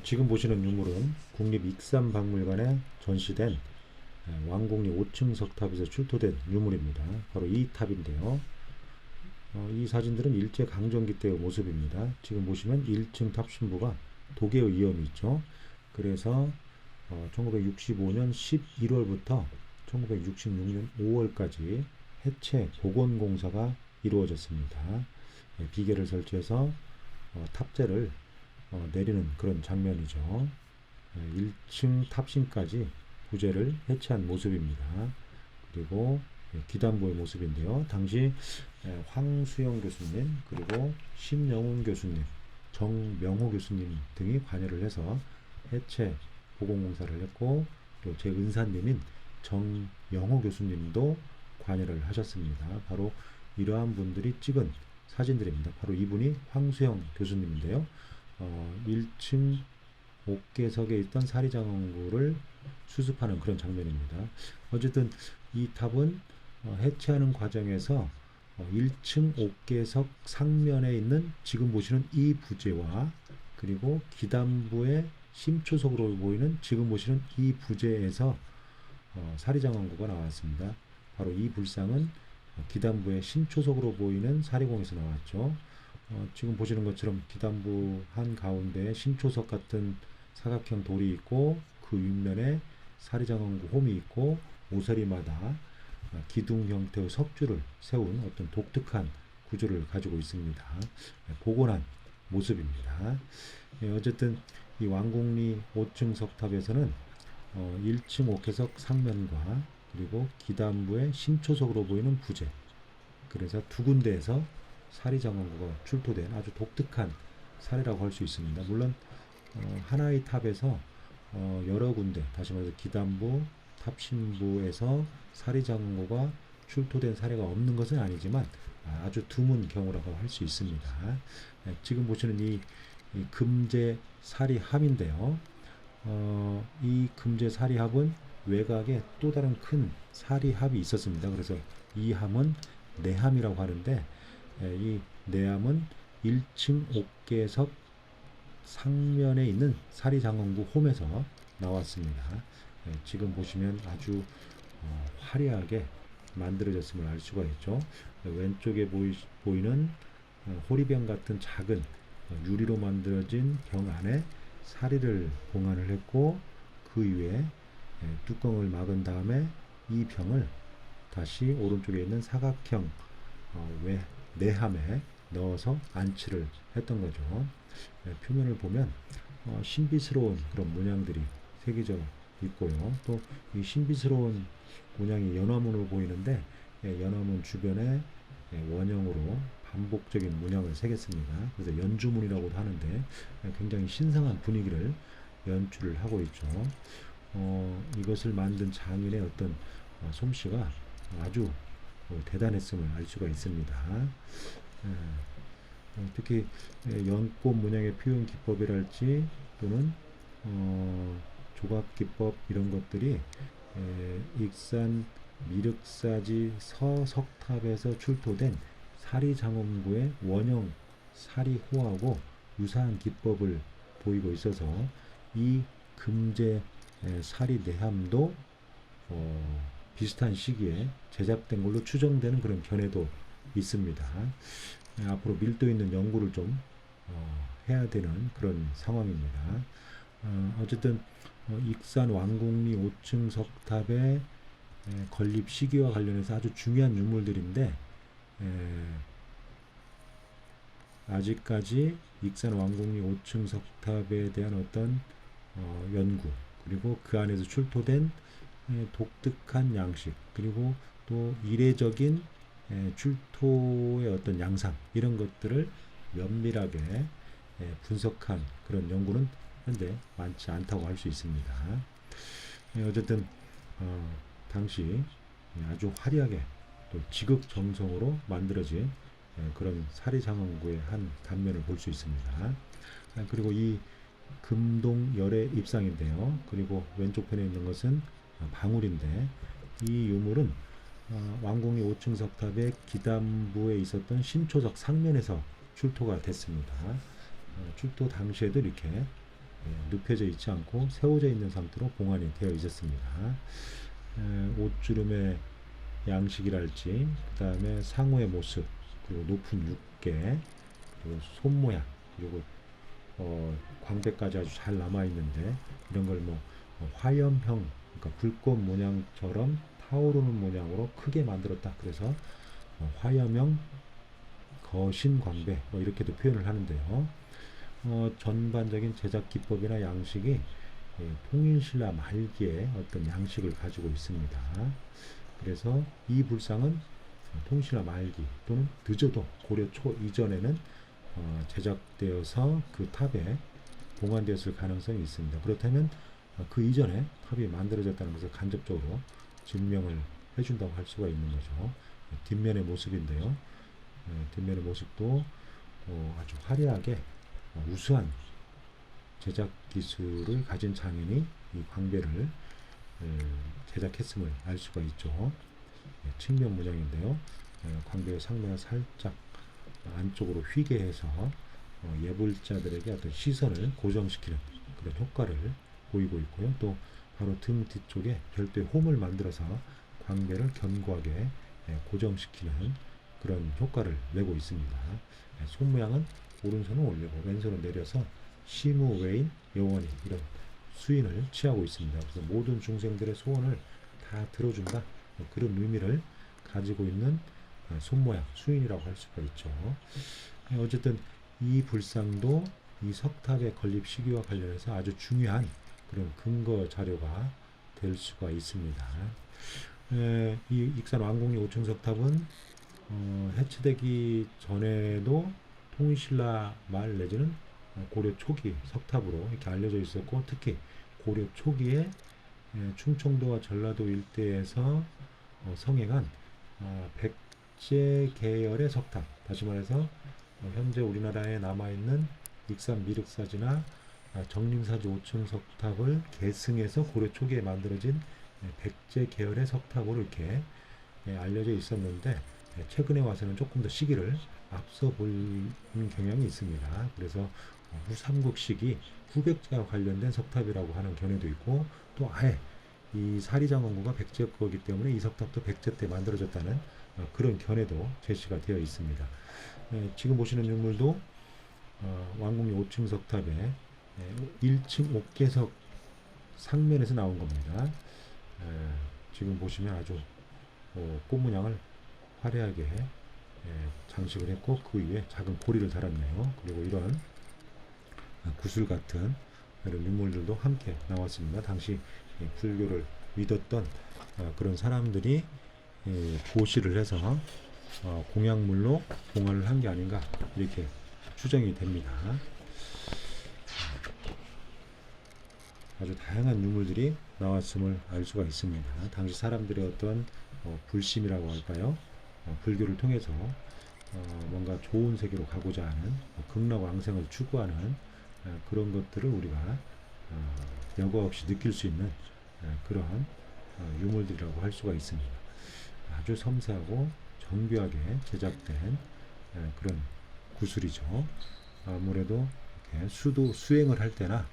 지금 보시는 유물은 국립익산박물관에 전시된 왕궁리 5층 석탑에서 출토된 유물입니다. 바로 이 탑인데요. 이 사진들은 일제강점기 때의 모습입니다. 지금 보시면 1층 탑 신부가 도계의 이염이 있죠. 그래서 1965년 11월부터 1966년 5월까지 해체 복원 공사가 이루어졌습니다. 비계를 설치해서 탑재를 내리는 그런 장면이죠. 1층 탑신까지 부재를 해체한 모습입니다. 그리고 기단부의 모습인데요. 당시 황수영 교수님, 그리고 심영훈 교수님, 정명호 교수님 등이 관여를 해서 해체 보건공사를 했고, 또 제 은사님인 정영호 교수님도 관여를 하셨습니다. 바로 이러한 분들이 찍은 사진들입니다. 바로 이분이 황수영 교수님인데요. 1층 옥계석에 있던 사리장원구를 수습하는 그런 장면입니다. 어쨌든 이 탑은 해체하는 과정에서 1층 옥계석 상면에 있는 지금 보시는 이 부재와 그리고 기단부의 심초석으로 보이는 지금 보시는 이 부재에서 사리장원구가 나왔습니다. 바로 이 불상은 기단부의 심초석으로 보이는 사리공에서 나왔죠. 지금 보시는 것처럼 기단부 한가운데에 심초석 같은 사각형 돌이 있고 그 윗면에 사리장원구 홈이 있고 모서리마다 기둥 형태의 석줄을 세운 어떤 독특한 구조를 가지고 있습니다. 복원한 모습입니다. 어쨌든 이 왕궁리 5층 석탑에서는 1층 옥회석 상면과 그리고 기단부의 심초석으로 보이는 부재, 그래서 두 군데에서 사리장원구가 출토된 아주 독특한 사례라고 할 수 있습니다. 물론 하나의 탑에서 여러 군데, 다시 말해서 기단부, 탑신부에서 사리장원구가 출토된 사례가 없는 것은 아니지만 아주 드문 경우라고 할 수 있습니다. 지금 보시는 이 금제 사리합인데요. 이 금제 사리합은 외곽에 또 다른 큰 사리합이 있었습니다. 그래서 이 함은 내함이라고 하는데, 이 내함은 1층 옥계석 상면에 있는 사리장원구 홈에서 나왔습니다. 지금 보시면 아주 화려하게 만들어졌음을 알 수가 있죠. 왼쪽에 보이는 호리병 같은 작은 유리로 만들어진 병 안에 사리를 봉안을 했고, 그 위에 뚜껑을 막은 다음에 이 병을 다시 오른쪽에 있는 사각형 내함에 넣어서 안치를 했던 거죠. 표면을 보면 신비스러운 그런 문양들이 새겨져 있고요. 또 이 신비스러운 문양이 연화문으로 보이는데, 연화문 주변에 원형으로 반복적인 문양을 새겼습니다. 그래서 연주문이라고도 하는데 굉장히 신성한 분위기를 연출을 하고 있죠. 이것을 만든 장인의 어떤 솜씨가 아주 대단했음을 알 수가 있습니다. 특히 연꽃 문양의 표현 기법이랄지 또는 조각 기법 이런 것들이 익산 미륵사지 서석탑에서 출토된 사리장원구의 원형 사리호하고 유사한 기법을 보이고 있어서 이 금제 사리 내함도 비슷한 시기에 제작된 걸로 추정되는 그런 견해도 있습니다. 앞으로 밀도 있는 연구를 좀 해야 되는 그런 상황입니다. 어쨌든 익산 왕궁리 5층 석탑의 건립 시기와 관련해서 아주 중요한 유물들인데, 아직까지 익산 왕궁리 5층 석탑에 대한 어떤 연구, 그리고 그 안에서 출토된 독특한 양식, 그리고 또 이례적인 출토의 어떤 양상, 이런 것들을 면밀하게 분석한 그런 연구는 현재 많지 않다고 할 수 있습니다. 어쨌든 당시 아주 화려하게 또 지극정성으로 만들어진 그런 사리장원구의 한 단면을 볼 수 있습니다. 그리고 이 금동 열애 입상인데요. 그리고 왼쪽 편에 있는 것은 방울인데, 이 유물은 왕궁리 5층 석탑의 기단부에 있었던 심초석 상면에서 출토가 됐습니다. 출토 당시에도 이렇게 눕혀져 있지 않고 세워져 있는 상태로 봉안이 되어 있었습니다. 옷주름의 양식이랄지, 그 다음에 상호의 모습, 그리고 높은 육계, 그리고 손 모양, 그리고 광배까지 아주 잘 남아 있는데, 이런 걸 뭐 화염형, 그러니까 불꽃 모양처럼 타오르는 모양으로 크게 만들었다. 그래서 화염형 거신 광배, 뭐 이렇게도 표현을 하는데요. 전반적인 제작 기법이나 양식이 통일신라 말기에 어떤 양식을 가지고 있습니다. 그래서 이 불상은 통신라 말기 또는 늦어도 고려 초 이전에는 제작되어서 그 탑에 봉안되었을 가능성이 있습니다. 그렇다면 그 이전에 탑이 만들어졌다는 것을 간접적으로 증명을 해준다고 할 수가 있는 거죠. 뒷면의 모습인데요. 뒷면의 모습도 아주 화려하게 우수한 제작 기술을 가진 장인이 이 광배를 제작했음을 알 수가 있죠. 측면 모양인데요. 광배의 상면을 살짝 안쪽으로 휘게 해서 예불자들에게 어떤 시선을 고정시키는 그런 효과를 보이고 있고요. 또 바로 등 뒤쪽에 별도의 홈을 만들어서 광배를 견고하게 고정시키는 그런 효과를 내고 있습니다. 손 모양은 오른손을 올리고 왼손을 내려서 시무, 외인, 여원이 이런 수인을 취하고 있습니다. 그래서 모든 중생들의 소원을 다 들어준다. 그런 의미를 가지고 있는 손 모양, 수인이라고 할 수가 있죠. 어쨌든 이 불상도 이 석탑의 건립 시기와 관련해서 아주 중요한 그런 근거 자료가 될 수가 있습니다. 이 익산 왕궁리 5층 석탑은 해체되기 전에도 통일신라 말 내지는 고려 초기 석탑으로 이렇게 알려져 있었고, 특히 고려 초기에 충청도와 전라도 일대에서 성행한 백제 계열의 석탑, 다시 말해서 현재 우리나라에 남아있는 익산 미륵사지나 정림사지 5층 석탑을 계승해서 고려 초기에 만들어진 백제 계열의 석탑으로 이렇게 알려져 있었는데, 최근에 와서는 조금 더 시기를 앞서 보이는 경향이 있습니다. 그래서 후삼국시기 후백제와 관련된 석탑이라고 하는 견해도 있고, 또 아예 이 사리장원구가 백제 거기 때문에 이 석탑도 백제 때 만들어졌다는 그런 견해도 제시가 되어 있습니다. 지금 보시는 유물도 왕궁리 5층 석탑의 1층 옥계석 상면에서 나온 겁니다. 지금 보시면 아주 꽃 문양을 화려하게 장식을 했고, 그 위에 작은 고리를 달았네요. 그리고 이런 구슬 같은 이런 유물들도 함께 나왔습니다. 당시 불교를 믿었던 그런 사람들이 보시를 해서 공약물로 봉헌을 한 게 아닌가 이렇게 추정이 됩니다. 아주 다양한 유물들이 나왔음을 알 수가 있습니다. 당시 사람들의 어떤 불심이라고 할까요? 불교를 통해서 뭔가 좋은 세계로 가고자 하는 극락왕생을 추구하는 그런 것들을 우리가 여과 없이 느낄 수 있는 그러한 유물들이라고 할 수가 있습니다. 아주 섬세하고 정교하게 제작된 그런 구슬이죠. 아무래도 이렇게 수행을 할 때나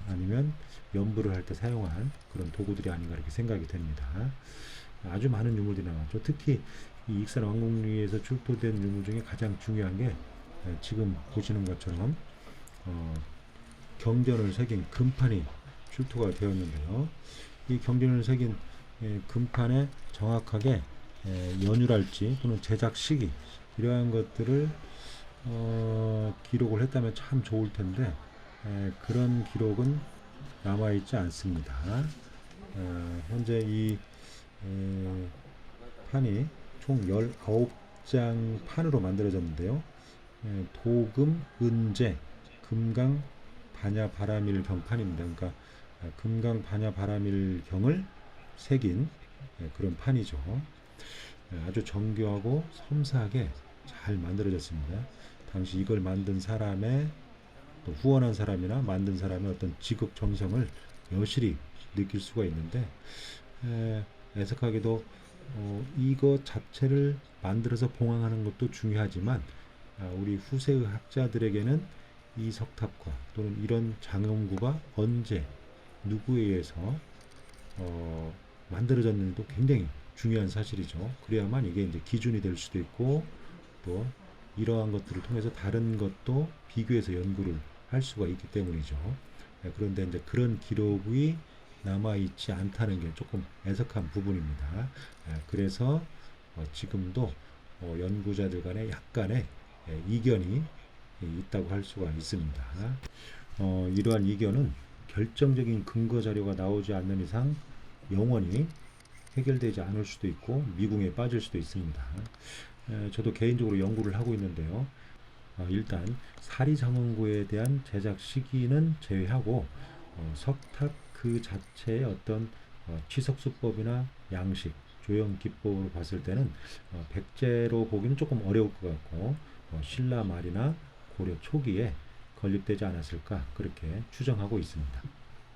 아니면 연부를 할 때 사용한 그런 도구들이 아닌가 이렇게 생각이 됩니다. 아주 많은 유물들이 나왔죠. 특히 이 익산 왕궁리에서 출토된 유물 중에 가장 중요한 게 지금 보시는 것처럼 경전을 새긴 금판이 출토가 되었는데요. 이 경전을 새긴 금판에 정확하게 연유랄지 또는 제작 시기 이러한 것들을 기록을 했다면 참 좋을 텐데 그런 기록은 남아있지 않습니다. 현재 이 판이 총 19장 판으로 만들어졌는데요. 도금, 은재, 금강, 반야, 바라밀경 판입니다. 그러니까 금강, 반야, 바라밀경을 새긴 그런 판이죠. 아주 정교하고 섬세하게 잘 만들어졌습니다. 당시 이걸 만든 사람의 또 후원한 사람이나 만든 사람의 어떤 지극 정성을 여실히 느낄 수가 있는데, 애석하게도 이거 자체를 만들어서 봉황하는 것도 중요하지만 우리 후세의 학자들에게는 이 석탑과 또는 이런 장엄구가 언제 누구에 의해서 만들어졌는지도 굉장히 중요한 사실이죠. 그래야만 이게 이제 기준이 될 수도 있고 또 이러한 것들을 통해서 다른 것도 비교해서 연구를 할 수가 있기 때문이죠. 그런데 이제 그런 기록이 남아있지 않다는 게 조금 애석한 부분입니다. 그래서 지금도 연구자들 간에 약간의 이견이 있다고 할 수가 있습니다. 이러한 이견은 결정적인 근거 자료가 나오지 않는 이상 영원히 해결되지 않을 수도 있고 미궁에 빠질 수도 있습니다. 저도 개인적으로 연구를 하고 있는데요. 일단 사리장원구에 대한 제작 시기는 제외하고 석탑 그 자체의 어떤 취석수법이나 양식, 조형 기법으로 봤을 때는 백제로 보기는 조금 어려울 것 같고 신라 말이나 고려 초기에 건립되지 않았을까 그렇게 추정하고 있습니다.